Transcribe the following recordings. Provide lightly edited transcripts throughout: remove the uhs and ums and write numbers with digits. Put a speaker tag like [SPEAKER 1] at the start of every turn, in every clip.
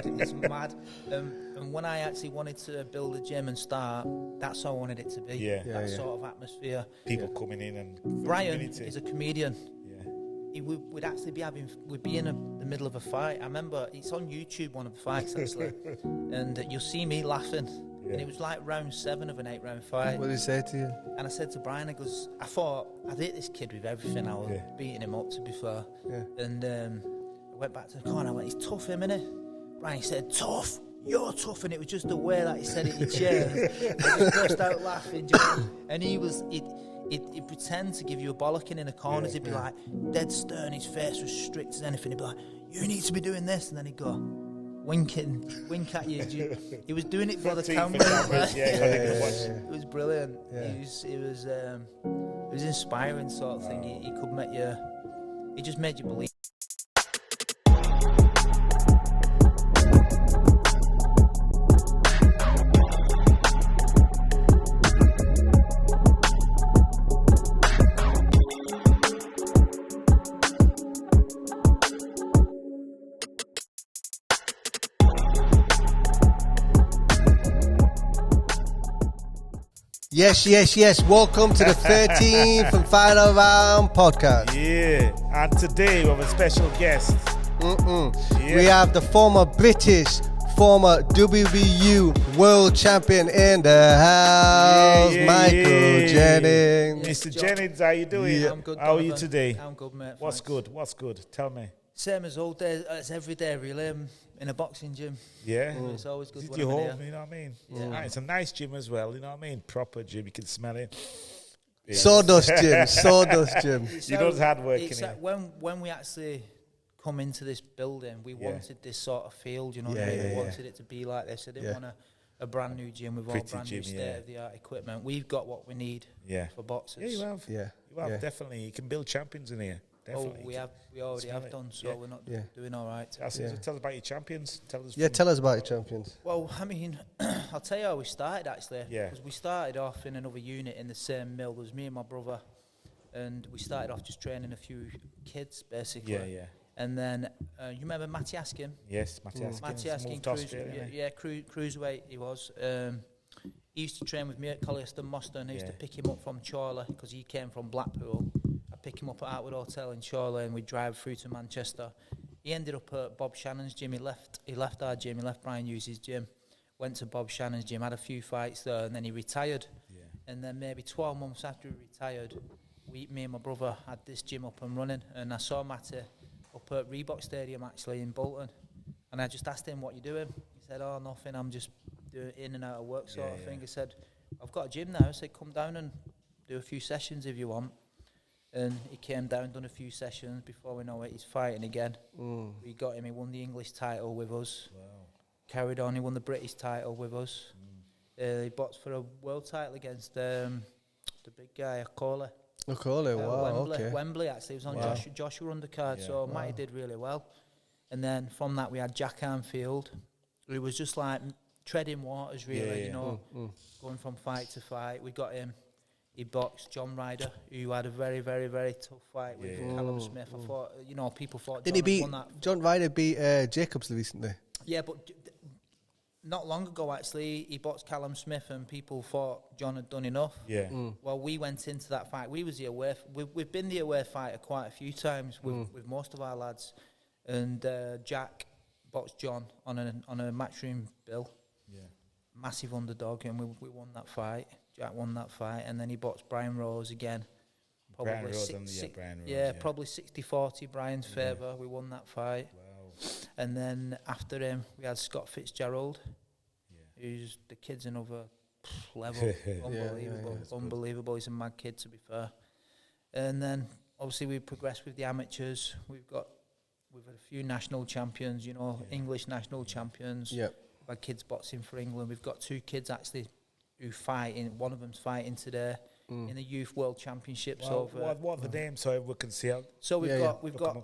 [SPEAKER 1] It was mad. And when I actually wanted to build a gym and start, that's how I wanted it to be. That sort of atmosphere.
[SPEAKER 2] People coming in and
[SPEAKER 1] Brian is a comedian.
[SPEAKER 2] Yeah.
[SPEAKER 1] We'd be in the middle of a fight. I remember it's on YouTube, one of the fights actually, and you'll see me laughing. And it was like round 7 of an 8-round fight.
[SPEAKER 3] What did he say to you?
[SPEAKER 1] And I said to Brian, I thought I'd hit this kid with everything. I was beating him up, to be fair.
[SPEAKER 3] Yeah.
[SPEAKER 1] And I went back to the corner. I went, he's tough, him, innit? Brian said, tough. You're tough. And it was just the way that he said it in chair. I just burst out laughing. And he'd pretend to give you a bollocking in the corners. He'd be like, dead stern. His face was strict as anything. He'd be like, you need to be doing this. And then he'd go, wink at you. He was doing it for the camera. It was brilliant. It was inspiring sort of thing. He could make you. He just made you believe.
[SPEAKER 3] Yes. Welcome to the 13th and final round podcast.
[SPEAKER 2] Yeah, and today we have a special guest.
[SPEAKER 3] We have the former WBU world champion in the house, Michael Jennings.
[SPEAKER 2] Mr. Jennings, how you doing?
[SPEAKER 1] I'm good.
[SPEAKER 2] How are you today?
[SPEAKER 1] I'm good, mate.
[SPEAKER 2] What's good? Tell me.
[SPEAKER 1] Same as old days. It's every day, really. In a boxing gym.
[SPEAKER 2] Yeah.
[SPEAKER 1] It's always good.
[SPEAKER 2] Is it your home? You know what I mean?
[SPEAKER 1] Yeah.
[SPEAKER 2] It's a nice gym as well. You know what I mean? Proper gym. You can smell it. Yeah.
[SPEAKER 3] Sawdust gym.
[SPEAKER 2] You know it's hard work in here.
[SPEAKER 1] When we actually come into this building, we wanted this sort of field, you know what I mean? We wanted it to be like this. I didn't want a brand new gym with all brand new state-of-the-art equipment. We've got what we need for boxers.
[SPEAKER 2] Yeah, you have. You have, definitely. You can build champions in here. Definitely.
[SPEAKER 1] We already have done, so we're not doing all right.
[SPEAKER 2] Tell us about your champions. Tell us
[SPEAKER 3] about your champions.
[SPEAKER 1] Well, I mean, I'll tell you how we started, actually.
[SPEAKER 2] Yeah.
[SPEAKER 1] Because we started off in another unit in the same mill. There was me and my brother, and we started off just training a few kids, basically.
[SPEAKER 2] Yeah.
[SPEAKER 1] And then, you remember Matty Askin?
[SPEAKER 2] Yes, Matty Askin.
[SPEAKER 1] Matty Askin, cruiserweight he was. He used to train with me at Collieston Moston. I used to pick him up from Chorley, because he came from Blackpool. I'd pick him up at Outwood Hotel in Chorley, and we'd drive through to Manchester. He ended up at Bob Shannon's gym. He left our gym. He left Brian Hughes' gym. Went to Bob Shannon's gym, had a few fights there, and then he retired. Yeah. And then maybe 12 months after he retired, me and my brother had this gym up and running. And I saw Matty up at Reebok Stadium, actually, in Bolton. And I just asked him, what you doing? He said, oh, nothing. I'm just doing in and out of work sort of thing. He said, I've got a gym now. I said, come down and do a few sessions if you want. And he came down, done a few sessions. Before we know it, he's fighting again. We got him. He won the English title with us. Wow. Carried on. He won the British title with us. He boxed for a world title against the big guy, Akole.
[SPEAKER 3] Wow,
[SPEAKER 1] Wembley, actually. It was on Joshua undercard. So Matty did really well. And then from that, we had Jack Armfield, who was just like treading waters, really, going from fight to fight. We got him. He boxed John Ryder, who had a very, very, very tough fight with Callum Smith. I thought, people thought
[SPEAKER 3] John Ryder beat Jacobs recently?
[SPEAKER 1] Yeah, but not long ago, actually, he boxed Callum Smith, and people thought John had done enough. Yeah. Well, we went into that fight. We was the away. We've been the away fighter quite a few times with most of our lads, and Jack boxed John on a matchroom bill. Yeah. Massive underdog, and we won that fight. Jack won that fight, and then he boxed Brian Rose again. Probably
[SPEAKER 2] Brian Rose, Brian Rose,
[SPEAKER 1] probably 60-40 Brian's favour. We won that fight. Wow. And then after him, we had Scott Fitzgerald, who's the kid's another level. Unbelievable. He's a mad kid, to be fair. And then, obviously, we progressed with the amateurs. We've had a few national champions, English national champions. Yep. We've had kids boxing for England. We've got 2 kids, actually, who fight. One of them's fighting today in the Youth World Championships.
[SPEAKER 2] What are the names so we can see out?
[SPEAKER 1] So we've got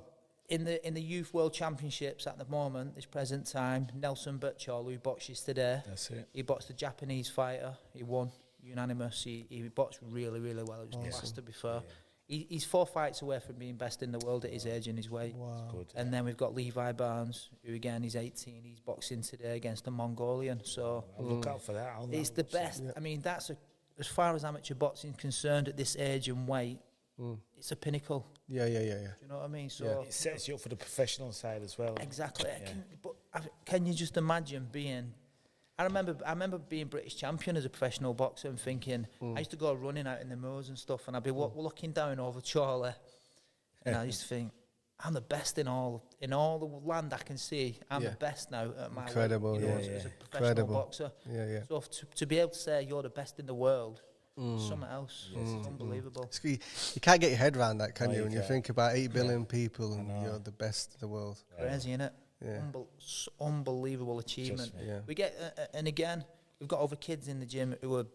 [SPEAKER 1] in the Youth World Championships at the moment, this present time, Nelson Birchall, who boxes today. That's it. He boxed a Japanese fighter. He won unanimous. He boxed really, really well. It was class, to be fair. He's 4 fights away from being best in the world at his age and his weight.
[SPEAKER 3] Wow.
[SPEAKER 2] Good.
[SPEAKER 1] And then we've got Levi Barnes, who again is 18. He's boxing today against a Mongolian. So
[SPEAKER 2] I'll look out for that.
[SPEAKER 1] it's the best. I mean, that's as far as amateur boxing is concerned at this age and weight. It's a pinnacle.
[SPEAKER 3] Yeah.
[SPEAKER 1] Do you know what I mean? So
[SPEAKER 2] It sets you up for the professional side as well.
[SPEAKER 1] exactly. Can you just imagine being? I remember being British champion as a professional boxer and thinking I used to go running out in the moors and stuff, and I'd be looking down over Charlie, and I used to think I'm the best in all the land I can see. I'm the best now at my
[SPEAKER 3] Incredible,
[SPEAKER 1] weight, as a professional boxer.
[SPEAKER 3] Yeah.
[SPEAKER 1] So to be able to say you're the best in the world, something else, it's unbelievable.
[SPEAKER 3] You can't get your head around that, can
[SPEAKER 2] No,
[SPEAKER 3] you?
[SPEAKER 2] you
[SPEAKER 3] When you
[SPEAKER 2] can't.
[SPEAKER 3] think about 8 billion people and you're the best in the world.
[SPEAKER 1] Crazy, innit?
[SPEAKER 3] Yeah.
[SPEAKER 1] Unbelievable achievement.
[SPEAKER 3] Yeah.
[SPEAKER 1] We get, and again, we've got other kids in the gym who are,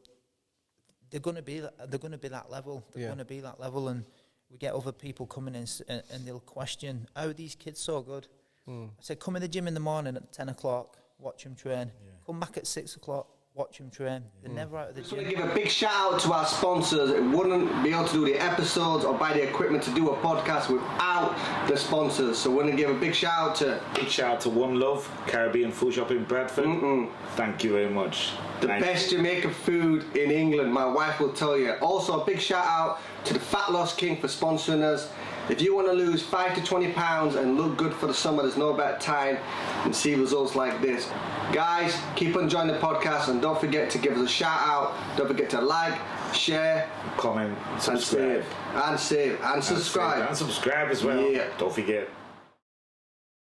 [SPEAKER 1] they're going to be that level. They're going to be that level, and we get other people coming in and they'll question, how are these kids so good? I said, come in the gym in the morning at 10 o'clock, watch them train. Come back at 6 o'clock, watch them train. They're never out of the
[SPEAKER 4] I
[SPEAKER 1] gym.
[SPEAKER 4] want to give a big shout out to our sponsors. It wouldn't be able to do the episodes or buy the equipment to do a podcast without the sponsors. So we're going to give a big shout out to
[SPEAKER 2] Big shout out to One Love Caribbean Food Shop in Bradford. Thank you very much.
[SPEAKER 4] the best Jamaican food in England. My wife will tell you. Also a big shout out to the Fat Loss King for sponsoring us. If you want to lose 5 to 20 pounds and look good for the summer, there's no better time than see results like this. Guys, keep on enjoying the podcast, and don't forget to give us a shout out. Don't forget to like, share,
[SPEAKER 2] Comment, subscribe.
[SPEAKER 4] and subscribe.
[SPEAKER 2] And subscribe as well.
[SPEAKER 4] Yeah.
[SPEAKER 2] Don't forget.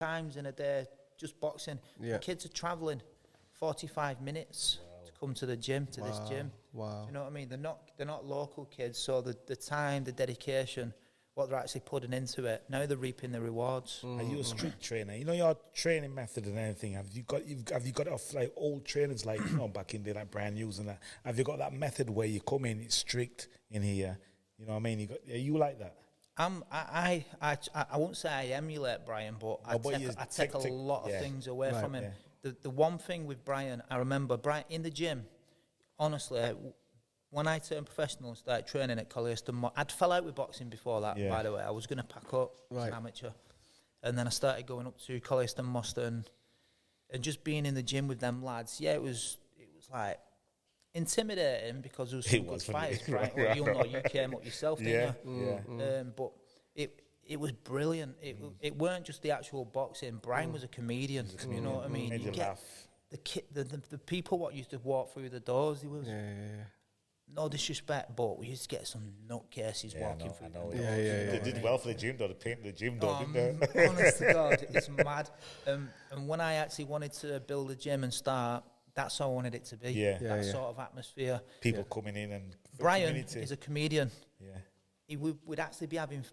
[SPEAKER 1] Times in a day, just boxing.
[SPEAKER 3] Yeah.
[SPEAKER 1] The kids are travelling 45 minutes to come to the gym, to this gym.
[SPEAKER 3] Wow.
[SPEAKER 1] Do you know what I mean? They're not local kids, so the time, the dedication, what they're actually putting into it, now they're reaping the rewards.
[SPEAKER 2] Are you a strict trainer? You know your training method and anything. Have you got it off like old trainers, like back in the day, like Brian Hughes and that? Have you got that method where you come in, it's strict in here? You know what I mean? Are you like that?
[SPEAKER 1] I won't say I emulate Brian, but I take a lot of things away from him.
[SPEAKER 2] Yeah.
[SPEAKER 1] The one thing with Brian, I remember Brian in the gym. Honestly, when I turned professional and started training at Collieston, I'd fell out with boxing before that.
[SPEAKER 2] Yeah.
[SPEAKER 1] By the way, I was going to pack up as an amateur, and then I started going up to Collieston, Moston, and just being in the gym with them lads. Yeah, it was like intimidating because there was some good fights, right? Well, you'll know you came up yourself, didn't you?
[SPEAKER 2] Yeah.
[SPEAKER 1] But it was brilliant. It weren't just the actual boxing. Brian was a comedian. You know what I mean?
[SPEAKER 2] Made you laugh.
[SPEAKER 1] The people what used to walk through the doors. He was no disrespect, but we used to get some nutcases walking through.
[SPEAKER 2] I know.
[SPEAKER 3] Yeah.
[SPEAKER 2] They did well for the gym, though. They painted the gym, though, didn't they?
[SPEAKER 1] Honest to God, it's mad. And when I actually wanted to build a gym and start, that's how I wanted it to be. That sort of atmosphere.
[SPEAKER 2] People coming in and
[SPEAKER 1] Brian
[SPEAKER 2] community.
[SPEAKER 1] is a comedian.
[SPEAKER 2] Yeah.
[SPEAKER 1] We'd actually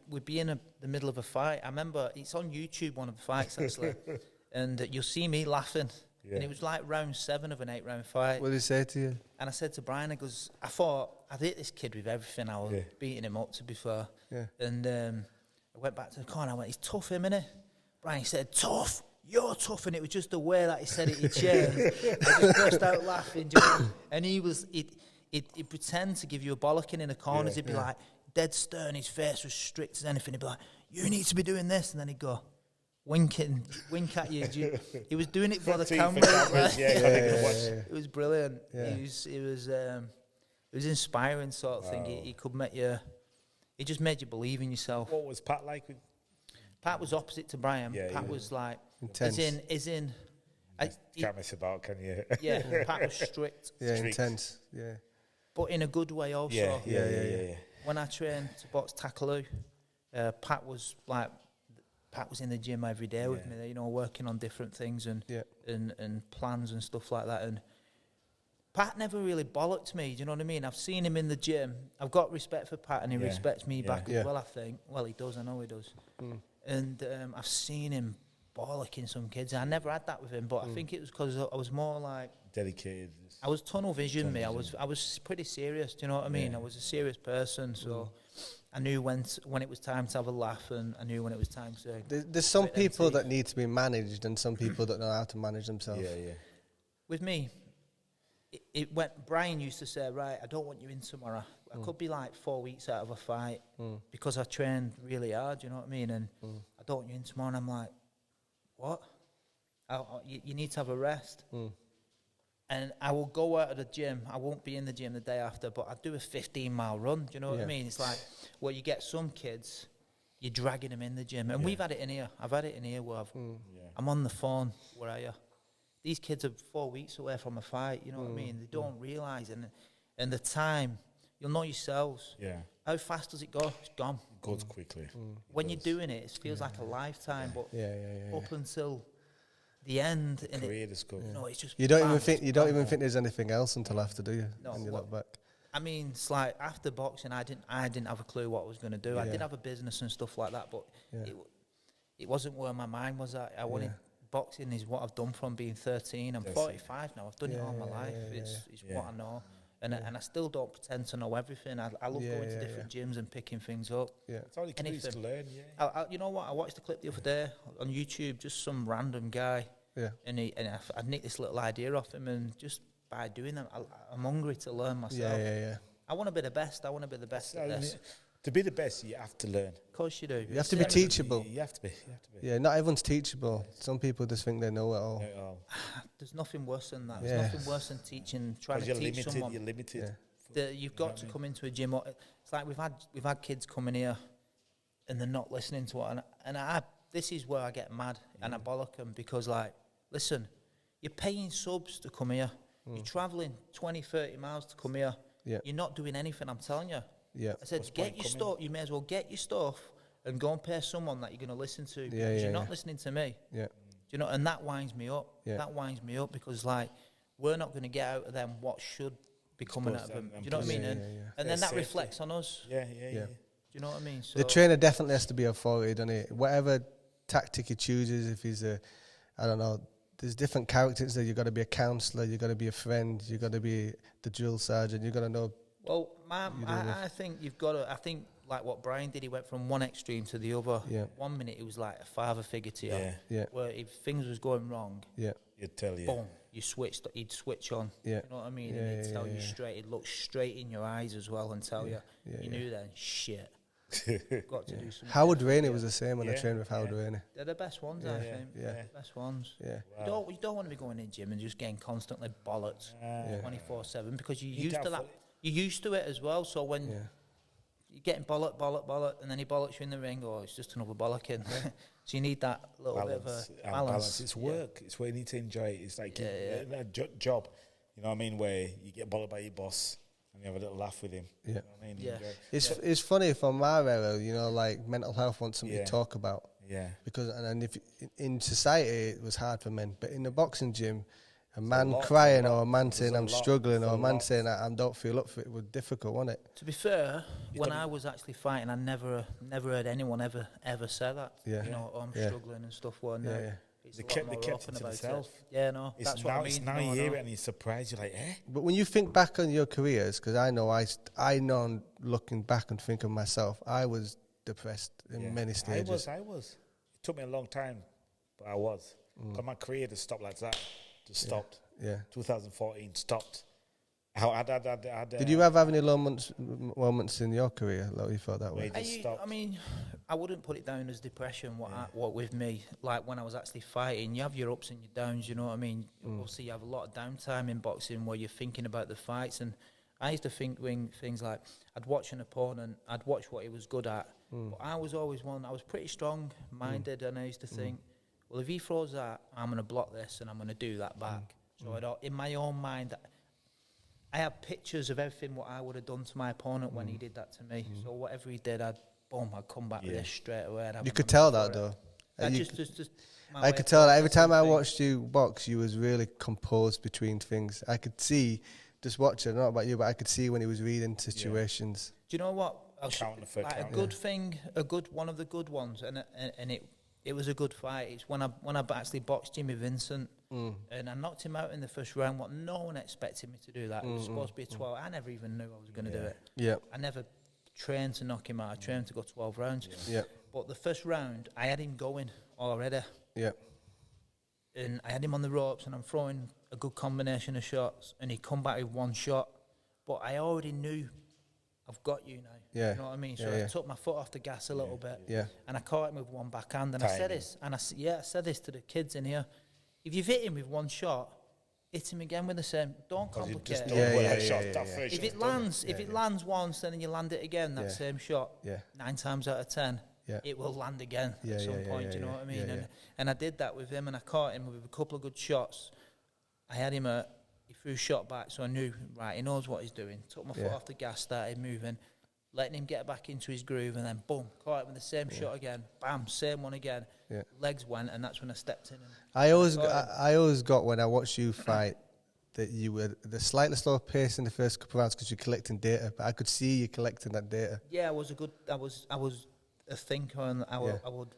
[SPEAKER 1] we'd be in the middle of a fight. I remember it's on YouTube, one of the fights actually, and you'll see me laughing.
[SPEAKER 2] Yeah.
[SPEAKER 1] And it was like round 7 of an 8-round fight.
[SPEAKER 3] What did he say to you?
[SPEAKER 1] And I said to Brian, I thought I'd hit this kid with everything. I was beating him up, to be fair.
[SPEAKER 3] Yeah.
[SPEAKER 1] And I went back to the corner. I went, he's tough, him, innit? Brian said, tough. You're tough. And it was just the way that he said it. He changed. I just burst out laughing. And he'd pretend to give you a bollocking in the corners. He'd be like dead stern. His face was strict as anything. He'd be like, you need to be doing this. And then he'd go, wink at you. He was doing it for the camera. It was brilliant.
[SPEAKER 3] Yeah.
[SPEAKER 1] It was inspiring sort of thing. He could make you. He just made you believe in yourself.
[SPEAKER 2] What was Pat like?
[SPEAKER 1] Pat was opposite to Brian. Pat was like
[SPEAKER 3] intense.
[SPEAKER 2] Can't mess about, can you?
[SPEAKER 1] Yeah, Pat was strict.
[SPEAKER 3] Yeah,
[SPEAKER 2] Strict.
[SPEAKER 3] intense. Yeah.
[SPEAKER 1] But in a good way also.
[SPEAKER 2] Yeah.
[SPEAKER 1] When I trained to box tackle, Pat was in the gym every day with me, you know, working on different things and plans and stuff like that. And Pat never really bollocked me, do you know what I mean? I've seen him in the gym. I've got respect for Pat, and he respects me back as well, I think. Well, he does, I know he does. And I've seen him bollocking some kids. I never had that with him, but I think it was because I was more like...
[SPEAKER 2] Dedicated.
[SPEAKER 1] I was tunnel vision, I was pretty serious, do you know what I mean? I was a serious person, so... I knew when it was time to have a laugh, and I knew when it was time to...
[SPEAKER 3] There's some people that need to be managed and some people that know how to manage themselves.
[SPEAKER 2] Yeah.
[SPEAKER 1] With me, it went... Brian used to say, right, I don't want you in tomorrow. I could be like 4 weeks out of a fight because I trained really hard, you know what I mean? And I don't win tomorrow, and I'm like, what? You need to have a rest. And I will go out of the gym. I won't be in the gym the day after, but I do a 15-mile run. Do you know what I mean? It's like, well, you get some kids, you're dragging them in the gym. And we've had it in here. I've had it in here where I'm on the phone. Where are you? These kids are 4 weeks away from a fight. You know what I mean? They don't realise. And the time, you'll know yourselves.
[SPEAKER 2] Yeah.
[SPEAKER 1] How fast does it go? It's gone.
[SPEAKER 2] It goes quickly.
[SPEAKER 1] When you're doing it, it feels like a lifetime. But up until the end, and
[SPEAKER 2] career is good.
[SPEAKER 1] you know, it's just
[SPEAKER 3] You don't even think there's anything else until after, do you?
[SPEAKER 1] No,
[SPEAKER 3] when you look back.
[SPEAKER 1] I mean, it's like after boxing, I didn't have a clue what I was going to do. I did have a business and stuff like that, but it wasn't where my mind was at. I wanted boxing is what I've done from being 13. I'm 45 now. I've done it all my life. It's what I know. And I still don't pretend to know everything. I love going to different gyms and picking things up.
[SPEAKER 2] Yeah. It's all you can do is to learn,
[SPEAKER 1] you know what? I watched a clip the other day on YouTube, just some random guy. Yeah. And I nicked this little idea off him, and just by doing that, I'm hungry to learn myself. I want to be the best. I want to be the best at this.
[SPEAKER 2] To be the best, you have to learn.
[SPEAKER 1] Of course you do.
[SPEAKER 3] You have to be teachable.
[SPEAKER 2] You have to be.
[SPEAKER 3] Yeah, not everyone's teachable. Some people just think they know it all.
[SPEAKER 1] There's nothing worse than that. There's nothing worse than teaching, trying to teach someone.
[SPEAKER 2] You're limited.
[SPEAKER 1] You've got to come into a gym. It's like we've had kids coming here, and they're not listening to what. And this is where I get mad and I bollock them, because, like, listen, you're paying subs to come here. You're travelling 20, 30 miles to come here. You're not doing anything, I'm telling you. I said, get your stuff. You may as well get your stuff and go and pay someone that you're going to listen to. Because you're not listening to me. Do you know? And that winds me up. That winds me up, because, like, we're not going to get out of them what should be coming out of them. Do you know what I mean? And then that reflects on us. Do you know what I mean? So
[SPEAKER 3] the trainer definitely has to be authority, doesn't he? Whatever tactic he chooses, if he's I don't know, there's different characters there. You've got to be a counsellor, you've got to be a friend, you've got to be the drill sergeant, you've got to know.
[SPEAKER 1] Well, I think you've got to, I think, like what Brian did, he went from one extreme to the other. 1 minute he was like a father figure to you. Where if things was going wrong,
[SPEAKER 2] he'd tell you.
[SPEAKER 1] Boom, he'd switch on. You know what I mean? And he'd tell you straight, he'd look straight in your eyes as well and tell you, you knew then, shit. Got to do something.
[SPEAKER 3] Howard Rainey was the same when I trained with Howard Rainey.
[SPEAKER 1] They're the best ones, I think. The best ones. Wow. You don't want to be going in the gym and just getting constantly bollocked 24/7, because you're used to that. You're used to it as well. So when you're getting bollock, and then he bollocks you in the ring, it's just another bollocking. So you need that little bit of a balance.
[SPEAKER 2] It's work. It's where you need to enjoy it. It's like a job. You know what I mean? Where you get bollocked by your boss and you have a little laugh with him. You know what I mean?
[SPEAKER 3] It's funny from our era, you know, like mental health wants something to talk about. Because and if in society it was hard for men, but in the boxing gym, a man crying or a man saying I'm struggling or a man saying I don't feel up for it was difficult, wasn't it?
[SPEAKER 1] To be fair, when I was actually fighting, I never heard anyone ever say that. You know, I'm struggling and stuff. They kept it to themselves. That's what I mean. It's now you hear it and you're surprised. You're like, eh?
[SPEAKER 3] But when you think back on your careers, because I know looking back and think of myself, I was depressed in many stages.
[SPEAKER 2] I was. It took me a long time, but I was. Because my career just stopped like that. Just stopped. 2014 stopped.
[SPEAKER 3] Did you have any low moments in your career that you felt that way?
[SPEAKER 1] I mean, I wouldn't put it down as depression. What with me, like when I was actually fighting, you have your ups and your downs. You know what I mean? Obviously, you have a lot of downtime in boxing where you're thinking about the fights. And I used to think things like I'd watch an opponent, I'd watch what he was good at. But I was always one. I was pretty strong-minded, and I used to think, well, if he throws that, I'm going to block this and I'm going to do that back. So in my own mind, I have pictures of everything what I would have done to my opponent when he did that to me. So whatever he did, I'd come back with this straight away.
[SPEAKER 3] You could tell that, though. I could tell that every time I watched you box, you was really composed between things. I could see, just watching, not about you, but I could see when he was reading situations.
[SPEAKER 1] Do you know what? A good thing, one of the good ones, and it was a good fight. It's when I actually boxed Jimmy Vincent, and I knocked him out in the first round. What no one expected me to do that. It was supposed to be a 12. I never even knew I was going to do it. I never trained to knock him out. I trained to go 12 rounds. But the first round, I had him going already. And I had him on the ropes, and I'm throwing a good combination of shots, and he come back with one shot. But I already knew I've got you now.
[SPEAKER 3] Yeah.
[SPEAKER 1] You know what I mean? So
[SPEAKER 3] Yeah,
[SPEAKER 1] I took my foot off the gas a little bit.
[SPEAKER 3] Yeah.
[SPEAKER 1] And I caught him with one backhand. And I said this, I said this to the kids in here. If you've hit him with one shot, hit him again with the same. Don't complicate it. If it lands once, then you land it again, that same shot, 9 times out of 10, it will land again at some point, you know what I mean? And I did that with him, and I caught him with a couple of good shots. I had him he threw a shot back, so I knew, right, he knows what he's doing. Took my foot off the gas, started moving, letting him get back into his groove, and then boom, caught him with the same shot again. Bam, same one again. Legs went, and that's when I stepped in.
[SPEAKER 3] I always got when I watched you fight that you were the slightly slower pace in the first couple of rounds because you're collecting data, but I could see you collecting that data.
[SPEAKER 1] Yeah, I was a thinker, and I would,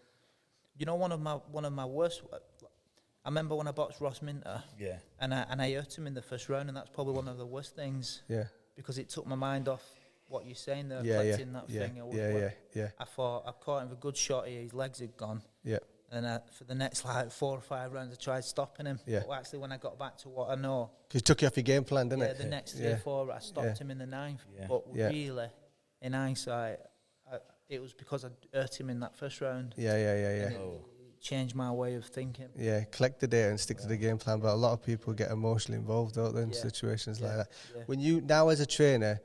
[SPEAKER 1] you know, one of my worst. I remember when I boxed Ross Minter, and I hurt him in the first round, and that's probably one of the worst things. Yeah, because it took my mind off what you're saying there, collecting that thing. I thought I caught him with a good shot here. His legs had gone. Yeah. And for the next 4 or 5 rounds, I tried stopping him. Yeah. But actually, when I got back to what I know,
[SPEAKER 3] because it took you off your game plan, didn't it?
[SPEAKER 1] Yeah. The next 3 or 4, I stopped him in the 9th. Yeah. But really, in hindsight, it was because I hurt him in that first round. Yeah. It changed my way of thinking. Yeah,
[SPEAKER 3] collect the data and stick to the game plan. But a lot of people get emotionally involved, don't they, in situations like that. Yeah. When you now, as a trainer,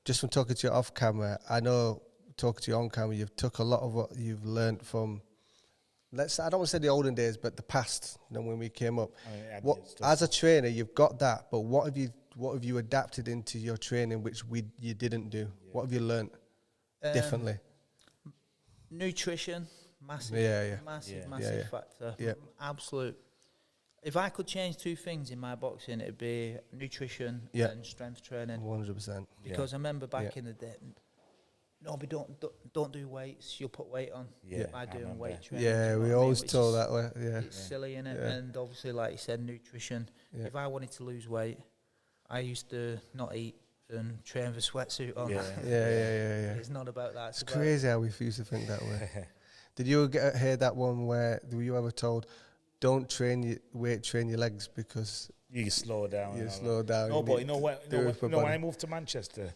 [SPEAKER 3] just from talking to you off camera, I know talking to you on camera, you've took a lot of what you've learned from. I don't want to say the olden days, but the past. You know, when we came up, as a trainer, you've got that. But what have you adapted into your training, which you didn't do? Yeah. What have you learnt differently?
[SPEAKER 1] Nutrition, massive factor. Yeah. Absolute. If I could change 2 things in my boxing, it'd be nutrition and strength training.
[SPEAKER 3] 100%.
[SPEAKER 1] Because I remember back in the day. No, but don't do weights. You'll put weight on by doing weight training.
[SPEAKER 3] Yeah, we always told that way. Yeah,
[SPEAKER 1] it's silly, innit? Yeah. And obviously, like you said, nutrition. Yeah. If I wanted to lose weight, I used to not eat and train with a sweatsuit on.
[SPEAKER 3] Yeah.
[SPEAKER 1] It's not about that.
[SPEAKER 3] It's crazy how we used to think that way. Did you hear that one where were you ever told, don't train your legs because
[SPEAKER 2] you slow down?
[SPEAKER 3] You slow down.
[SPEAKER 2] No, but you know what? When I moved to Manchester.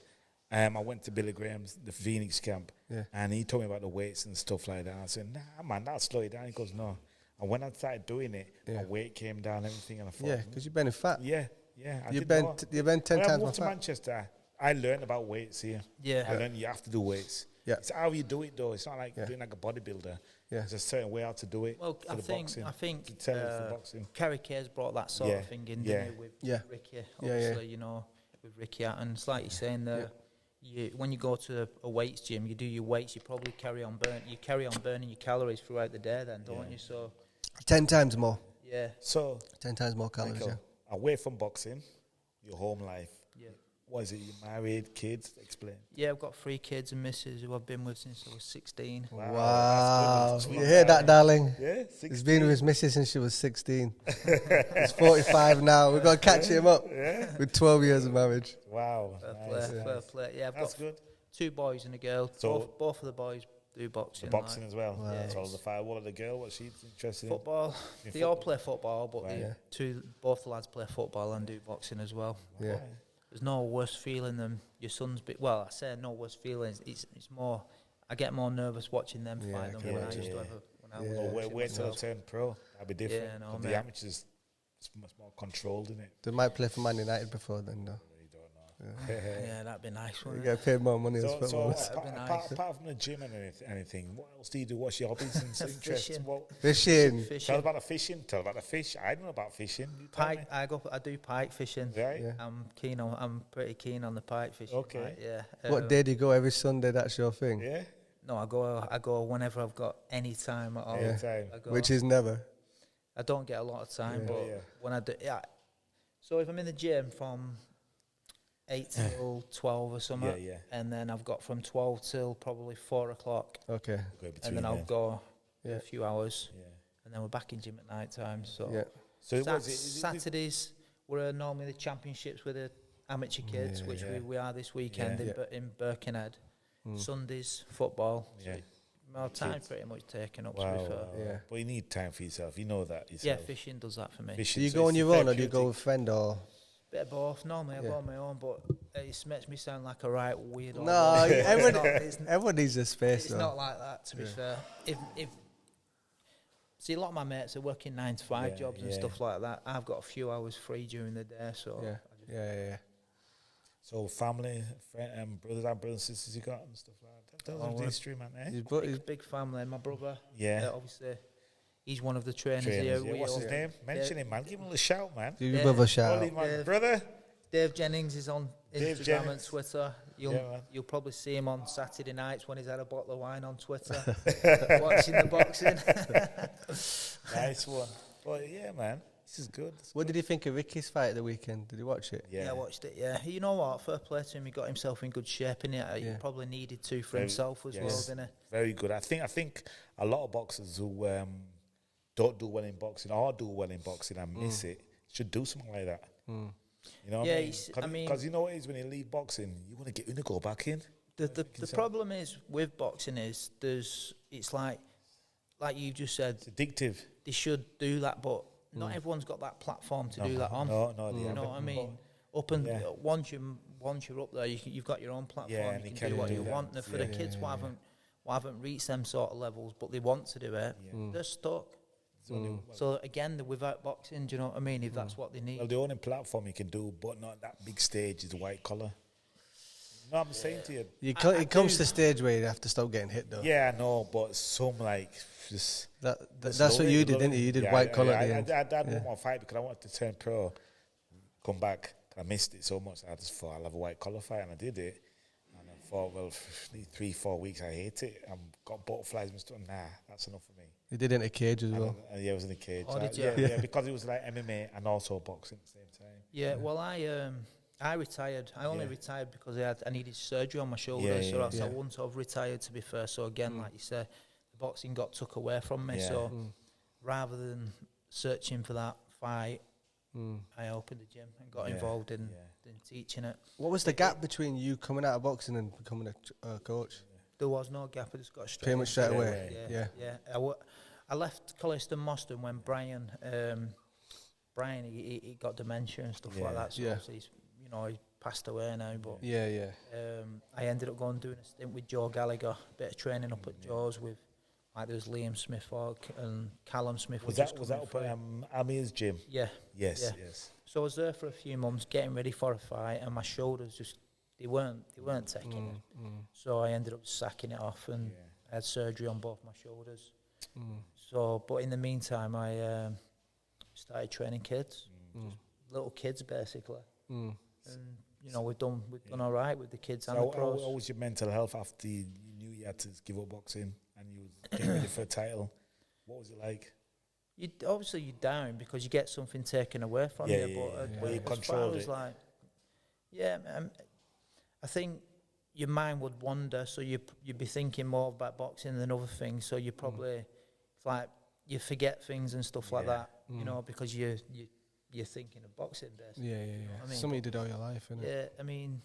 [SPEAKER 2] I went to Billy Graham's, the Phoenix camp, and he told me about the weights and stuff like that. I said, nah, man, that'll slow you down. He goes, no. And when I started doing it, my weight came down, everything, and I thought...
[SPEAKER 3] Yeah, because you've been in fat.
[SPEAKER 2] Yeah.
[SPEAKER 3] You've been 10 times more fat. When I moved
[SPEAKER 2] to Manchester, I learned about weights here. Yeah. I learned you have to do weights. Yeah. It's how you do it, though. It's not like doing like a bodybuilder. Yeah. There's a certain way how to do it.
[SPEAKER 1] Well, I think Kerry Kay's brought that sort of thing in, didn't he, with Ricky, obviously, you know, with Ricky. And it's like you're saying there... when you go to a weights gym, you do your weights, you probably carry on burning your calories throughout the day then, don't you? So
[SPEAKER 3] 10 times more.
[SPEAKER 1] Yeah.
[SPEAKER 2] So
[SPEAKER 3] 10 times more calories,
[SPEAKER 2] Michael, away from boxing, your home life. Yeah. What is it, you married, kids? Explain.
[SPEAKER 1] Yeah, I've got 3 kids and missus who I've been with since I was 16.
[SPEAKER 3] Wow. You hear that, darling?
[SPEAKER 2] Yeah, 16.
[SPEAKER 3] He's been with his missus since she was 16. He's 45 now. We've got to catch him up with 12 years of marriage.
[SPEAKER 2] Wow.
[SPEAKER 1] Fair play. Yeah, I've got
[SPEAKER 2] good.
[SPEAKER 1] 2 boys and a girl. So both of the boys do boxing.
[SPEAKER 2] Boxing as well. Wow. So the 5. What of the girl? What's she interested in?
[SPEAKER 1] Football. They all play football, but both the lads play football and do boxing as well. Yeah. There's no worse feeling than your son's... I say no worse feelings. It's more... I get more nervous watching them fight than when I used to ever... When I was
[SPEAKER 2] wait till I turn pro. That'd be different. Yeah, no, the amateurs, it's much more controlled, isn't it?
[SPEAKER 3] They might play for Man United before then, though.
[SPEAKER 1] Yeah, that'd be nice.
[SPEAKER 3] You get paid more money as football.
[SPEAKER 2] Apart from the gym and anything, what else do you do? What's your hobbies and interests?
[SPEAKER 3] Fishing.
[SPEAKER 2] Tell about the fishing. Tell about the fish. I don't know about fishing.
[SPEAKER 1] Pike. I do pike fishing. Right. Yeah. I'm pretty keen on the pike fishing.
[SPEAKER 2] Okay.
[SPEAKER 3] Yeah. What day do you go? Every Sunday. That's your thing.
[SPEAKER 2] Yeah.
[SPEAKER 1] No, I go whenever I've got any time at all.
[SPEAKER 2] Anytime.
[SPEAKER 3] Which is never.
[SPEAKER 1] I don't get a lot of time, but when I do, So if I'm in the gym from 8 till 12 or something, and then I've got from 12 till probably 4 o'clock. Okay. And then I'll go a few hours, and then we're back in gym at night time. So, Saturdays we're normally the championships with the amateur kids, which we are this weekend in Birkenhead. Sundays football. Yeah. My time's pretty much taken up.
[SPEAKER 2] Wow. Yeah. But you need time for yourself. You know that yourself.
[SPEAKER 1] Yeah, fishing does that for me.
[SPEAKER 3] Do you go on your own, or do you go with a friend, or?
[SPEAKER 1] Bit of both. Normally I go on my own, but It makes me sound like a right weirdo.
[SPEAKER 3] No, everyone needs a space.
[SPEAKER 1] It's not like that, to be fair. If see, a lot of my mates are working 9 to 5 jobs and stuff like that. I've got a few hours free during the day, so
[SPEAKER 3] yeah.
[SPEAKER 2] So family, brothers and sisters you got and stuff like that. Those are history, man.
[SPEAKER 1] Big family. My brother, obviously, he's one of the trainers here.
[SPEAKER 2] What's his name? Mention him, man. Give him a little shout, man.
[SPEAKER 3] Give your brother a shout.
[SPEAKER 2] Brother.
[SPEAKER 1] Dave Jennings is on Instagram and Twitter. You'll probably see him on Saturday nights when he's had a bottle of wine on Twitter, watching the boxing.
[SPEAKER 2] Nice one. But yeah, man, this is good.
[SPEAKER 3] What did you think of Ricky's fight at the weekend? Did you watch it?
[SPEAKER 1] Yeah, I watched it. Yeah, you know what? Fair play to him. He got himself in good shape in it. He probably needed to for himself as well, didn't he?
[SPEAKER 2] Very good. I think a lot of boxers who don't do well in boxing or do well in boxing and miss it should do something like that. You know what I mean? Because you know what it is when you leave boxing, you want to get in and go back in.
[SPEAKER 1] The problem is with boxing is it's like you just said,
[SPEAKER 2] it's addictive.
[SPEAKER 1] They should do that, but not everyone's got that platform to do that on.
[SPEAKER 2] No,
[SPEAKER 1] you know what I mean? Once you're up there, you've got your own platform. You can do what you want. And for the kids who haven't reached them sort of levels, but they want to do it, they're stuck. So again, they're without boxing. Do you know what I mean? If that's what they need.
[SPEAKER 2] Well, the only platform you can do, but not that big stage, is white collar. You know what I'm saying to you?
[SPEAKER 3] It comes to a stage where you have to stop getting hit, though.
[SPEAKER 2] Yeah, I know, but some just
[SPEAKER 3] that's what you did, didn't you? You did white collar at the end.
[SPEAKER 2] I didn't want to fight because I wanted to turn pro, come back. I missed it so much. I just thought I'll have a white collar fight, and I did it. And I thought, well, 3-4 weeks, I hate it. I got butterflies and stuff. Nah, that's enough for me.
[SPEAKER 3] You did it in a cage as well.
[SPEAKER 2] Yeah, I was in a cage.
[SPEAKER 1] Oh, did you?
[SPEAKER 2] Yeah, because it was like MMA and also boxing at the same time.
[SPEAKER 1] Yeah, well, I retired. I only retired because I needed surgery on my shoulder, so I wouldn't have retired, to be fair. So again, like you said, the boxing got took away from me. So rather than searching for that fight, I opened a gym and got involved in teaching it.
[SPEAKER 3] What was the gap between you coming out of boxing and becoming a coach?
[SPEAKER 1] There was no gap. I just got straight.
[SPEAKER 3] Pretty much straight away.
[SPEAKER 1] Yeah. I left Colliston Moston when Brian, he got dementia and stuff like that. So he's, he passed away now. But I ended up doing a stint with Joe Gallagher, a bit of training up at Joe's with, like, there was Liam Smith and Callum Smith.
[SPEAKER 2] Was that up at Amir's gym?
[SPEAKER 1] Yeah.
[SPEAKER 2] Yes.
[SPEAKER 1] So I was there for a few months, getting ready for a fight, and my shoulders just they weren't taking it. So I ended up sacking it off, and I had surgery on both my shoulders. So, but in the meantime, I started training kids, just little kids basically, and we've done all right with the kids and the pros.
[SPEAKER 2] How was your mental health after you knew you had to give up boxing and you was getting ready for a title? What was it like?
[SPEAKER 1] Obviously you're down because you get something taken away from you, but
[SPEAKER 2] you controlled it.
[SPEAKER 1] Like, I think your mind would wander, so you'd be thinking more about boxing than other things. So you probably, it's like you forget things and stuff like that, because you're thinking of boxing, basically.
[SPEAKER 3] Yeah.
[SPEAKER 1] You know what I mean?
[SPEAKER 3] Something you did all your life, innit?
[SPEAKER 1] Yeah, I mean,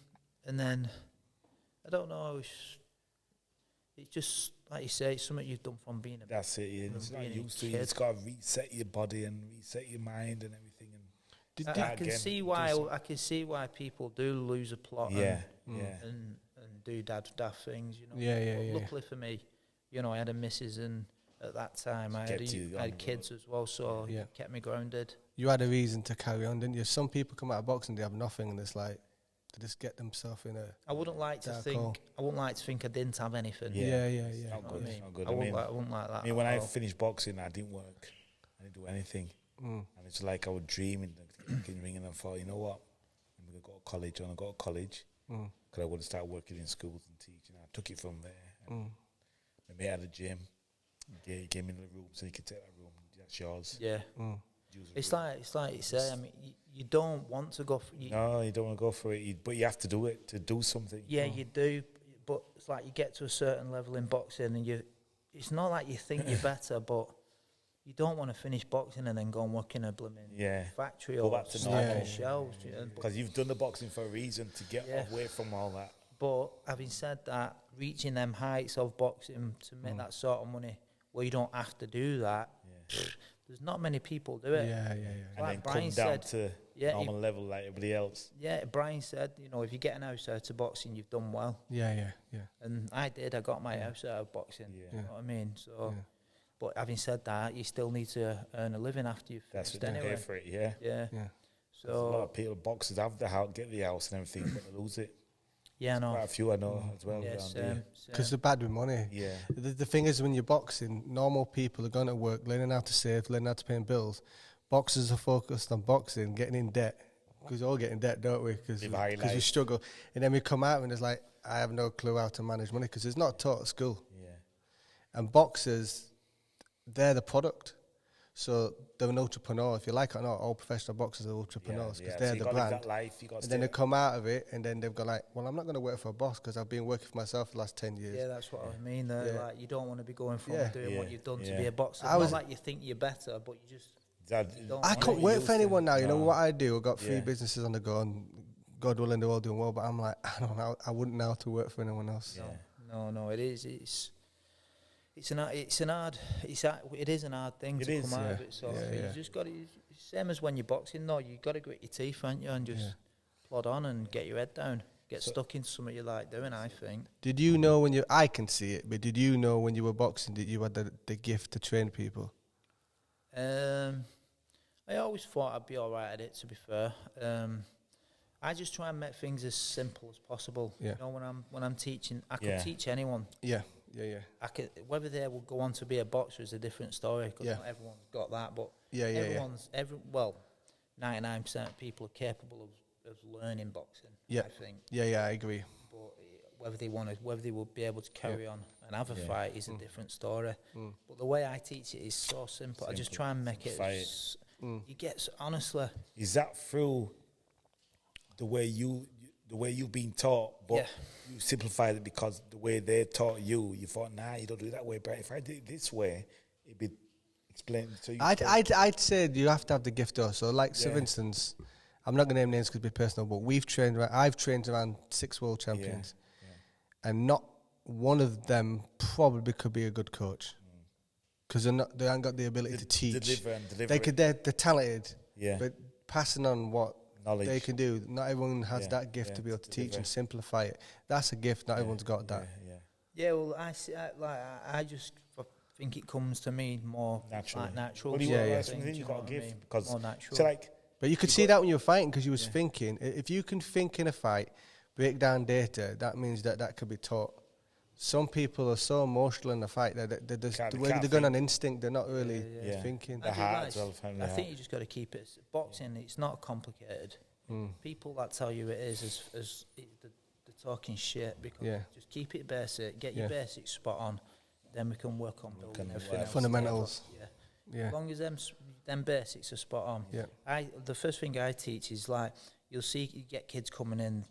[SPEAKER 1] and then I don't know. It's just like you say, it's something you've done from being a.
[SPEAKER 2] That's it. Yeah. It's not used to. You just got to reset your body and reset your mind and everything. And
[SPEAKER 1] I can see why people do lose a plot. And do daft things, Luckily for me, I had a missus, and at that time I had kids as well, so it kept me grounded.
[SPEAKER 3] You had a reason to carry on, didn't you? Some people come out of boxing, they have nothing, and it's like they just get themselves in a.
[SPEAKER 1] I wouldn't like to think I didn't have anything.
[SPEAKER 3] Yeah.
[SPEAKER 2] Not good.
[SPEAKER 1] I wouldn't like that.
[SPEAKER 2] I mean, when I finished boxing, I didn't work. I didn't do anything, and it's like I was dreaming, ringing, and I thought, you know what, I'm gonna go to college. When I got to college. Because I want to start working in schools and teaching. I took it from there. My mate had a gym. Yeah, he gave me the room, so you could take that room. That's yours.
[SPEAKER 1] Yeah. It's like you say. I mean, you don't want to go.
[SPEAKER 2] No, you don't want to go for it, but you have to do it to do something.
[SPEAKER 1] Yeah, you do. But it's like you get to a certain level in boxing, and it's not like you think you're better, but you don't want to finish boxing and then go and work in a blooming factory or stacking shelves.
[SPEAKER 2] Because you've done the boxing for a reason, to get away from all that.
[SPEAKER 1] But having said that, reaching them heights of boxing to make that sort of money where you don't have to do that, there's not many people do it.
[SPEAKER 3] Yeah.
[SPEAKER 2] And
[SPEAKER 1] Like
[SPEAKER 2] then
[SPEAKER 1] Brian
[SPEAKER 2] come down
[SPEAKER 1] said,
[SPEAKER 2] to normal level like everybody else.
[SPEAKER 1] Yeah, Brian said, you know, if you get an house out of boxing, you've done well.
[SPEAKER 3] Yeah.
[SPEAKER 1] And I did. I got my house out of boxing.
[SPEAKER 2] Yeah.
[SPEAKER 1] You know what I mean? So, but having said that, you still need to earn a living after you've
[SPEAKER 2] That's
[SPEAKER 1] finished
[SPEAKER 2] what they
[SPEAKER 1] anyway.
[SPEAKER 2] pay for it. Yeah.
[SPEAKER 1] Yeah.
[SPEAKER 2] So a lot
[SPEAKER 1] So
[SPEAKER 2] of people, boxers have the house, get the house and everything, but they lose it.
[SPEAKER 1] yeah, no.
[SPEAKER 2] Quite a few I know as well.
[SPEAKER 1] Yeah,
[SPEAKER 2] around
[SPEAKER 1] same.
[SPEAKER 2] here.
[SPEAKER 3] Because they're bad with money.
[SPEAKER 2] Yeah.
[SPEAKER 3] The thing is, when you're boxing, normal people are going to work, learning how to save, learning how to pay bills. Boxers are focused on boxing, getting in debt. Because we all get in debt, don't we? Because we struggle. And then we come out and it's like, I have no clue how to manage money because it's not taught at school.
[SPEAKER 2] Yeah.
[SPEAKER 3] And boxers, they're the product. So they're an entrepreneur. If you like it or not, all professional boxers are entrepreneurs because they're
[SPEAKER 2] so
[SPEAKER 3] the brand.
[SPEAKER 2] And
[SPEAKER 3] then they come out of it and then they've got like, well, I'm not going to work for a boss because I've been working for myself for the last 10 years.
[SPEAKER 1] Yeah, that's what I mean. Like, you don't want to be going from doing what you've done to be a boxer. Not like you think you're better, but you just...
[SPEAKER 3] I can't work for anyone now. You know what I do? I've got 3 businesses on the go and God willing they're all doing well, but I'm like, I don't know, I wouldn't know how to work for anyone else.
[SPEAKER 1] No, it is. It is an hard thing to come out of it. So you just got to, same as when you're boxing. No, you got to grit your teeth, haven't you, and just plod on and get your head down. Get stuck into something you like doing. I think.
[SPEAKER 3] Did you know I can see it, but did you know when you were boxing that you had the gift to train people?
[SPEAKER 1] I always thought I'd be all right at it. To be fair, I just try and make things as simple as possible. Yeah. You know, when I'm teaching, I could teach anyone.
[SPEAKER 3] Yeah.
[SPEAKER 1] I could, whether they will go on to be a boxer is a different story because not everyone's got that. But 99% of people are capable of learning boxing.
[SPEAKER 3] Yeah.
[SPEAKER 1] I think.
[SPEAKER 3] Yeah, I agree.
[SPEAKER 1] But whether they will be able to carry on and have a fight is a different story. But the way I teach it is so simple. I just try and make it. You get honestly.
[SPEAKER 2] Is that through the way you've been taught, but you simplified it because the way they taught you, you thought, nah, you don't do it that way. But if I did it this way, it'd be explained to you.
[SPEAKER 3] I'd say you have to have the gift though. So, like, for instance, I'm not going to name names because it'd be personal, but I've trained around 6 world champions, and not one of them probably could be a good coach because they haven't got the ability to teach. They're talented, but passing on what knowledge they can do. Not everyone has that gift to be able to teach and simplify it. That's a gift. Not everyone's got that.
[SPEAKER 1] Yeah, well, I just think it comes to me more natural.
[SPEAKER 2] Well, you've got a gift because
[SPEAKER 1] more natural.
[SPEAKER 2] So like,
[SPEAKER 3] but you could see that when you were fighting because you was thinking. If you can think in a fight, break down data, that means that could be taught. Some people are so emotional in the fight that they're going on instinct. They're not really thinking.
[SPEAKER 1] I think you just got to keep it. Boxing, it's not complicated. People that tell you it is they're talking shit because just keep it basic. Get your basics spot on. Then we can work on building everything else.
[SPEAKER 3] Fundamentals.
[SPEAKER 1] As long as them basics are spot on. The first thing I teach is like you get kids coming in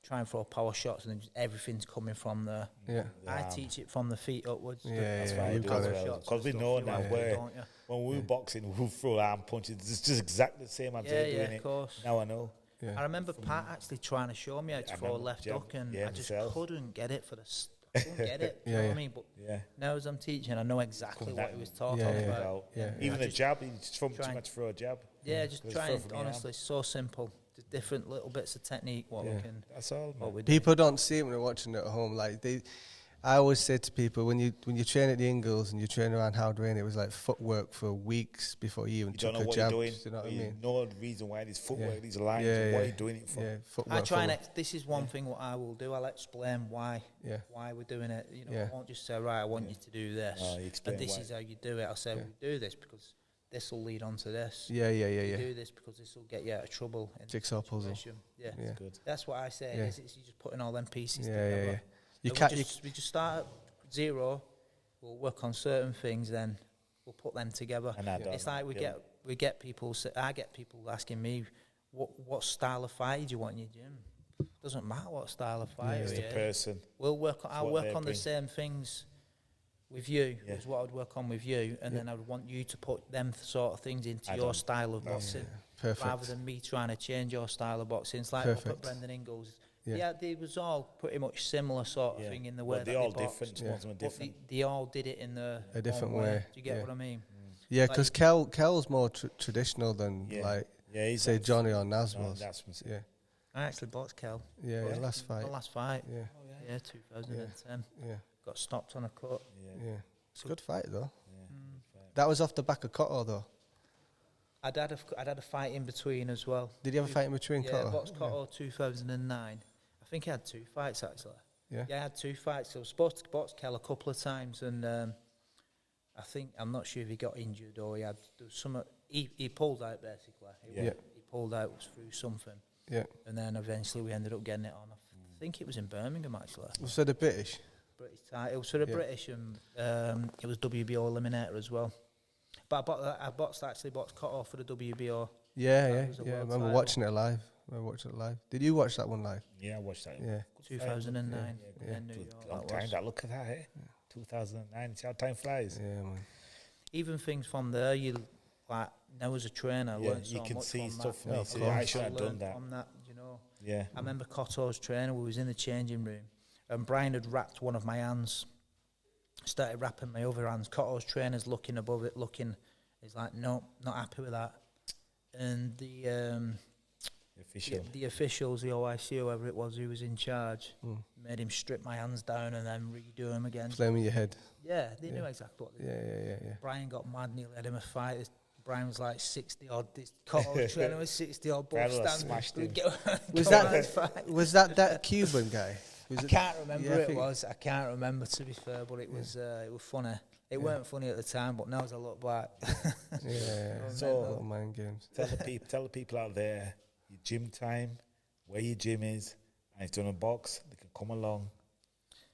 [SPEAKER 1] trying for power shots and everything's coming from there. I teach it from the feet upwards.
[SPEAKER 2] That's why we do it because we know now when we were boxing, we throw arm punches. It's just exactly the same as they're doing it. Course. Now I know.
[SPEAKER 1] I remember Pat actually trying to show me how to throw a left hook, and I just couldn't get it I couldn't get it. You know what I mean? But now as I'm teaching, I know exactly what he was talking about.
[SPEAKER 2] Even a jab, you just too much throw a jab.
[SPEAKER 1] Just try and honestly, so simple. Just different little bits of technique.
[SPEAKER 2] That's all.
[SPEAKER 3] People don't see it when they're watching it at home. Like I always say to people when you train at the Ingles and you train around Howard Rain, it was like footwork for weeks before you even took a jab.
[SPEAKER 2] You
[SPEAKER 3] know what I mean?
[SPEAKER 2] No reason why there's footwork, these lines. What are you doing it for?
[SPEAKER 1] I try and this is one thing what I will do. I'll explain why we're doing it. You know, I won't just say right, I want you to do this, and this is how you do it. I'll say we do this because this will lead on to this.
[SPEAKER 3] You
[SPEAKER 1] do this because this will get you out of trouble.
[SPEAKER 3] Jigsaw puzzle.
[SPEAKER 1] Yeah, that's good. That's what I say. It's you just putting all them pieces
[SPEAKER 3] Yeah.
[SPEAKER 1] together. We just start at 0. We'll work on certain things, then we'll put them together. It's like we get people. I get people asking me, "What style of fight do you want in your gym?" Doesn't matter what style of fight.
[SPEAKER 2] It's the person.
[SPEAKER 1] I'll work on the same things with you as what I'd work on with you, and then I would want you to put them sort of things into your style of boxing, rather than me trying to change your style of boxing. It's like up at Brendan Ingles. They was all pretty much similar sort of thing in the way that
[SPEAKER 2] they all different.
[SPEAKER 1] They all did it in a
[SPEAKER 3] different way.
[SPEAKER 1] Do you get what I mean?
[SPEAKER 3] Yeah, because Kel's more traditional than say Johnny or Naz was. Yeah.
[SPEAKER 1] I actually boxed Kel.
[SPEAKER 3] Yeah, last fight.
[SPEAKER 1] The last fight.
[SPEAKER 3] Yeah.
[SPEAKER 1] Yeah, 2010.
[SPEAKER 3] Yeah.
[SPEAKER 1] Got stopped on a cut.
[SPEAKER 3] Yeah. It's a good fight though. Yeah. That was off the back of Cotto though.
[SPEAKER 1] I'd had a fight in between as well.
[SPEAKER 3] Did you have a fight in between Cotto?
[SPEAKER 1] Yeah, boxed Cotto 2009. I think I had 2 fights actually.
[SPEAKER 3] Yeah.
[SPEAKER 1] Yeah, I had 2 fights. I was supposed to box Kel a couple of times, and I'm not sure if he got injured or there was some. He pulled out basically. He pulled out through something.
[SPEAKER 3] Yeah.
[SPEAKER 1] And then eventually we ended up getting it on. I think it was in Birmingham actually.
[SPEAKER 3] So the British
[SPEAKER 1] title. It was for the British, and it was WBO eliminator as well. But I boxed Cotto for the WBO.
[SPEAKER 3] Yeah. I remember watching it live. Did you watch that one live?
[SPEAKER 2] Yeah, I watched that.
[SPEAKER 3] Yeah.
[SPEAKER 1] 2009.
[SPEAKER 2] Yeah. Long time. That look at that, eh? 2009. See how time flies.
[SPEAKER 3] Yeah, man.
[SPEAKER 1] Even things from there, like now as a trainer, I learned so
[SPEAKER 2] you can
[SPEAKER 1] much
[SPEAKER 2] see
[SPEAKER 1] from
[SPEAKER 2] stuff
[SPEAKER 1] that.
[SPEAKER 2] from me. I should have done that.
[SPEAKER 1] From that, you know.
[SPEAKER 2] Yeah.
[SPEAKER 1] I remember Cotto's trainer. We was in the changing room, and Brian had wrapped one of my hands. Started wrapping my other hands. Cotto's trainer's looking above it, He's like, no, not happy with that. And the officials, the OIC, whoever it was who was in charge, made him strip my hands down and then redo them again.
[SPEAKER 3] Flame in your head.
[SPEAKER 1] Yeah, they knew exactly what they did.
[SPEAKER 3] Yeah.
[SPEAKER 1] Brian got mad, nearly had him a fight. Brian was like 60 odd. This Cotto's trainer was 60 odd.
[SPEAKER 3] Was that Cuban guy?
[SPEAKER 1] I can't remember who it was. I can't remember, to be fair, but it was funny. It weren't funny at the time, but now as I look back.
[SPEAKER 2] So
[SPEAKER 3] mind games.
[SPEAKER 2] Tell the people out there your gym time, where your gym is, and if you're doing a box, they can come along,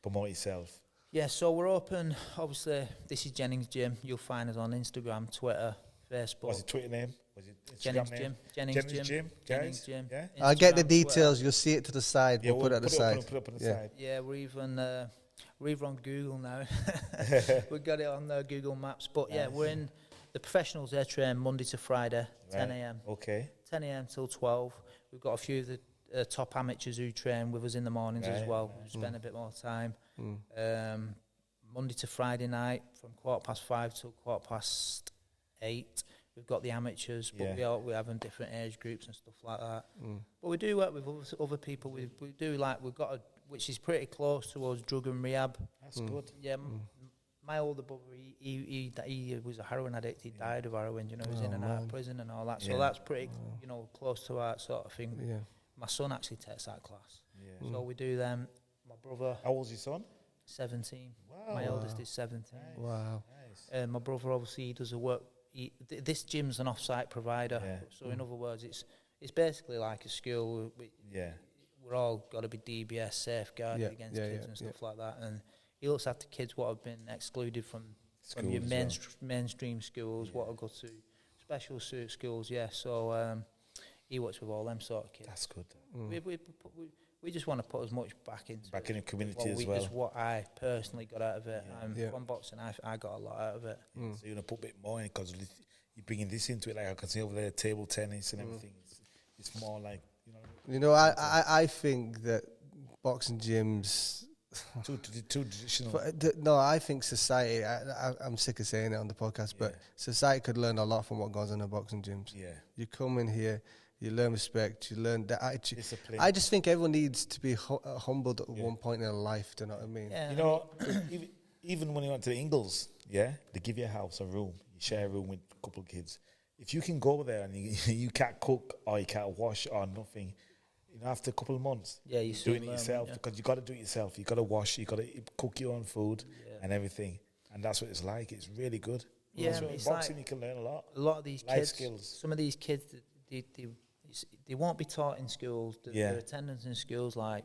[SPEAKER 2] promote yourself.
[SPEAKER 1] Yeah, so we're open. Obviously, this is Jennings Gym. You'll find us on Instagram, Twitter, Facebook.
[SPEAKER 2] What's your Twitter name? What's your Instagram
[SPEAKER 1] Jennings
[SPEAKER 2] name?
[SPEAKER 1] Gym.
[SPEAKER 2] Jennings Gym.
[SPEAKER 1] Yeah.
[SPEAKER 3] I'll get the
[SPEAKER 1] Instagram,
[SPEAKER 3] details.
[SPEAKER 1] Twitter.
[SPEAKER 3] You'll see it to the side. We'll put it at the side.
[SPEAKER 2] Put it up on the side.
[SPEAKER 1] Yeah, we're even on Google now. We've got it on Google Maps. But yeah, we're in the professionals. They train Monday to Friday, 10 a.m.
[SPEAKER 2] Okay.
[SPEAKER 1] 10 a.m. till 12. We've got a few of the top amateurs who train with us in the mornings as well. We spend a bit more time. Monday to Friday night from 5:15 till 8:15. We've got the amateurs, but we have in different age groups and stuff like that. But we do work with other people. We do we've got which is pretty close towards drug and rehab.
[SPEAKER 2] That's good.
[SPEAKER 1] Yeah, my older brother, he was a heroin addict. He died of heroin. You know, he was in and out of prison and all that. So that's pretty, close to our sort of thing. Yeah. My son actually takes that class. Yeah. So we do them. My brother.
[SPEAKER 2] How old's your son?
[SPEAKER 1] 17.
[SPEAKER 2] Wow.
[SPEAKER 1] My oldest is 17.
[SPEAKER 2] Nice.
[SPEAKER 3] Wow.
[SPEAKER 2] Nice.
[SPEAKER 1] My brother obviously does a work. This gym's an off-site provider. Yeah. So in other words, it's basically like a school. We're all got to be DBS safeguarded against kids and stuff like that. And he looks after kids what have been excluded from your mainstream schools, what will go to special schools. Yeah. So he works with all them sort of kids.
[SPEAKER 2] That's good.
[SPEAKER 1] We just want to put as much back in the
[SPEAKER 2] community as well.
[SPEAKER 1] Is what I personally got out of it. From boxing, I got a lot out of it.
[SPEAKER 2] So you're going to put a bit more in because you're bringing this into it. Like I can see over there, table tennis and everything. It's more like,
[SPEAKER 3] I think that boxing gyms...
[SPEAKER 2] too traditional.
[SPEAKER 3] No, I think society... I'm sick of saying it on the podcast, but society could learn a lot from what goes on in boxing gyms. Yeah. You come in here... You learn respect, you learn that attitude. Discipline. I just think everyone needs to be humbled at one point in their life, do you know what I mean?
[SPEAKER 2] Yeah. Even when you went to the Ingles, they give you a house, a room, you share a room with a couple of kids. If you can go there and you can't cook or you can't wash or nothing, after a couple of months, you're doing it yourself because you got to do it yourself. You got to wash, you got to cook your own food and everything. And that's what it's like. It's really good.
[SPEAKER 1] Yeah,
[SPEAKER 2] in boxing, you can learn a lot.
[SPEAKER 1] A lot of these
[SPEAKER 2] life
[SPEAKER 1] kids,
[SPEAKER 2] skills.
[SPEAKER 1] Some of these kids, they won't be taught in schools. Their attendance in schools 8%.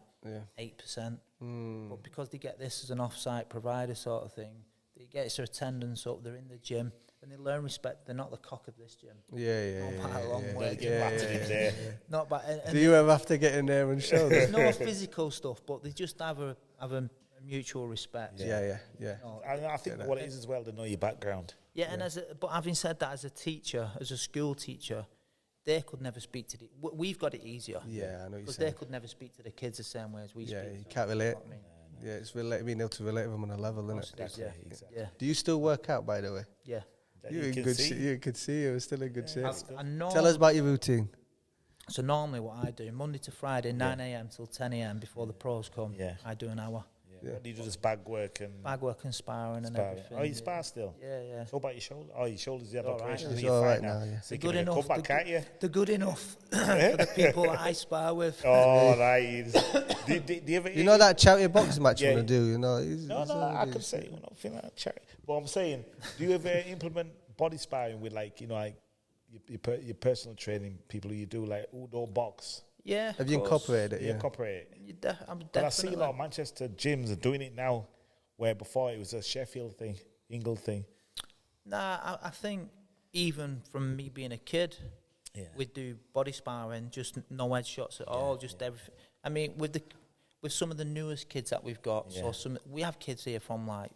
[SPEAKER 1] But because they get this as an off-site provider sort of thing, they get their attendance up. They're in the gym and they learn respect. They're not the cock of this gym. Not by.
[SPEAKER 3] Do you ever have to get in there and show?
[SPEAKER 1] There's no physical stuff, but they just have a mutual respect.
[SPEAKER 2] Yeah. I think what it is as well, to know your background.
[SPEAKER 1] Yeah, and but having said that, as a teacher, as a school teacher, they could never speak to we've got it easier.
[SPEAKER 3] Yeah, I know.
[SPEAKER 1] Because they could never speak to the kids the same way as we speak.
[SPEAKER 3] Yeah, you can't relate. Yeah, it's being able to relate with them on a level, isn't it?
[SPEAKER 2] Exactly.
[SPEAKER 3] Do you still work out, by the way?
[SPEAKER 1] Yeah.
[SPEAKER 3] You're in good shape. You could see you were still in good shape.
[SPEAKER 1] Tell
[SPEAKER 3] us about your routine.
[SPEAKER 1] So normally what I do, Monday to Friday, 9 a.m. till 10 a.m. before the pros come, I do an hour.
[SPEAKER 2] Yeah. What do you do? Just bag work and
[SPEAKER 1] sparring and everything.
[SPEAKER 2] Oh, you spar still?
[SPEAKER 1] Yeah.
[SPEAKER 2] So about your shoulder? Oh, your shoulders, you have operations.
[SPEAKER 3] It's all right now.
[SPEAKER 2] So
[SPEAKER 1] they're good enough. They're good enough for
[SPEAKER 2] the
[SPEAKER 1] the people that I spar with.
[SPEAKER 2] Oh, right. do you ever?
[SPEAKER 3] You know that charity boxing match you want to do? You know.
[SPEAKER 2] No. I could say we're not feeling that charity. But I'm saying, do you ever implement body sparring with like your personal training people who you do like outdoor box?
[SPEAKER 1] Yeah.
[SPEAKER 3] Have you incorporated it?
[SPEAKER 2] Yeah. Incorporate it.
[SPEAKER 1] But
[SPEAKER 2] I see a lot of Manchester gyms are doing it now, where before it was a Sheffield thing, England thing.
[SPEAKER 1] Nah, I think even from me being a kid, we'd do body sparring, just no headshots at all, just everything. I mean, with some of the newest kids that we've got, we have kids here from like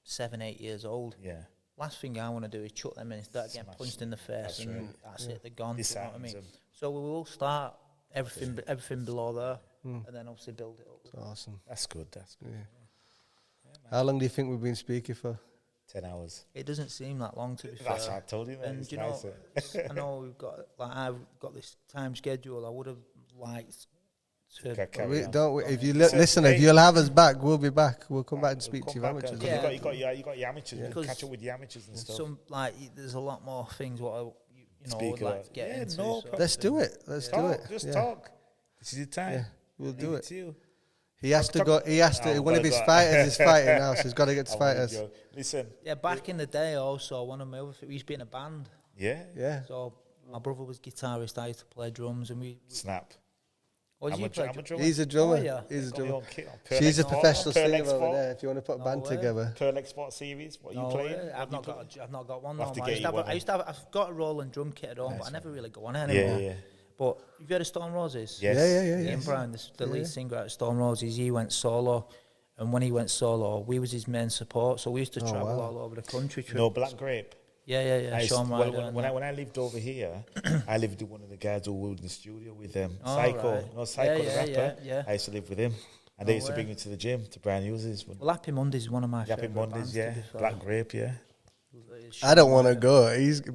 [SPEAKER 1] 7, 8 years old.
[SPEAKER 2] Yeah.
[SPEAKER 1] Last thing I want to do is chuck them in and start getting punched in the face, that's it, they're gone. You know what I mean? So we will start everything below there, and then obviously build it up.
[SPEAKER 3] That's awesome.
[SPEAKER 2] That's good.
[SPEAKER 3] Yeah. How long do you think we've been speaking for?
[SPEAKER 2] 10 hours.
[SPEAKER 1] It doesn't seem that long, to be fair.
[SPEAKER 2] That's what I told you, man.
[SPEAKER 1] And I know I've got this time schedule. I would have liked to.
[SPEAKER 3] If you'll have us back, we'll be back. We'll come back and speak to your amateurs.
[SPEAKER 2] You got your amateurs. You catch up with the amateurs and stuff.
[SPEAKER 1] There's a lot more things what I would like to get into.
[SPEAKER 2] No
[SPEAKER 3] problem. Let's do it.
[SPEAKER 2] Just talk. This is your time.
[SPEAKER 3] Yeah, we'll do it.
[SPEAKER 2] To you.
[SPEAKER 3] He has to go. He has to. One of his fighters is fighting now, so he's got to get to fighters.
[SPEAKER 2] Listen.
[SPEAKER 1] Yeah, back in the day, also one of my other we used to be in a band.
[SPEAKER 2] Yeah.
[SPEAKER 1] So my brother was guitarist. I used to play drums, and we
[SPEAKER 2] snap.
[SPEAKER 1] What did you play?
[SPEAKER 3] He's a drummer.
[SPEAKER 1] Oh, yeah.
[SPEAKER 3] He's a drummer. She's a professional singer over there. If you want to put a band together.
[SPEAKER 2] Pearl Export series. What are you playing?
[SPEAKER 1] I've not got one. I've got a rolling drum kit at home, but I never really go on it anymore.
[SPEAKER 2] Yeah.
[SPEAKER 1] But have you heard of Stone Roses?
[SPEAKER 3] Yes. Yeah.
[SPEAKER 1] Ian Brown, the lead singer at Stone Roses, he went solo. And when he went solo, we was his main support. So we used to travel all over the country.
[SPEAKER 2] Black Grape.
[SPEAKER 1] Yeah.
[SPEAKER 2] When I lived over here, I lived with one of the guys who was in the studio with them. Psycho. Right. Psycho, the rapper.
[SPEAKER 1] Yeah.
[SPEAKER 2] I used to live with him. And they used to bring me to the gym, to Brian Hughes'.
[SPEAKER 1] Well, Happy Mondays is one of my favourite
[SPEAKER 2] bands. Happy Mondays, Black Grape,
[SPEAKER 3] I don't want to go. He's got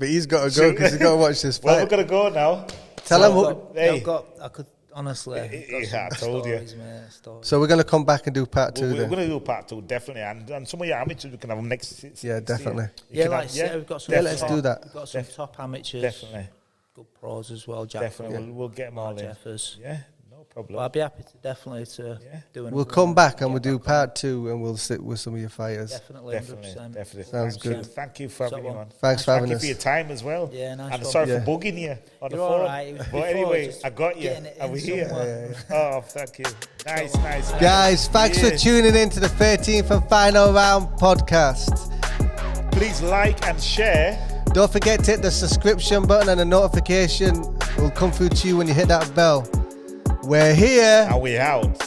[SPEAKER 3] to go because he's got to watch this fight.
[SPEAKER 2] Well, we're going to go now.
[SPEAKER 3] Tell him
[SPEAKER 1] I could honestly.
[SPEAKER 2] I told you.
[SPEAKER 3] So we're going to come back and do part 2.
[SPEAKER 2] We're going to do part 2, definitely. And some of your amateurs, we can have them next.
[SPEAKER 3] Yeah, definitely.
[SPEAKER 1] We've got some.
[SPEAKER 3] Let's do that.
[SPEAKER 1] We've got some top amateurs.
[SPEAKER 2] Definitely.
[SPEAKER 1] Good pros as well.
[SPEAKER 2] Definitely. We'll get them all in.
[SPEAKER 1] Jeffers.
[SPEAKER 2] Yeah. Problem.
[SPEAKER 1] Well, I'd be happy to definitely do it.
[SPEAKER 3] We'll come back and we'll do part 2 and we'll sit with some of your fighters.
[SPEAKER 1] Definitely. 100%.
[SPEAKER 3] Sounds good.
[SPEAKER 2] Thank you for having me on.
[SPEAKER 3] Thanks for having us.
[SPEAKER 2] Thank you for your time as well.
[SPEAKER 1] Yeah, nice.
[SPEAKER 2] And sorry for bugging you on the phone.
[SPEAKER 1] Right.
[SPEAKER 2] But anyway, I got you. Are we here? Oh, thank you. Nice.
[SPEAKER 3] Guys, thanks for tuning in to the 13th and final round podcast.
[SPEAKER 2] Please like and share.
[SPEAKER 3] Don't forget to hit the subscription button and the notification will come through to you when you hit that bell. We're here.
[SPEAKER 2] And we out.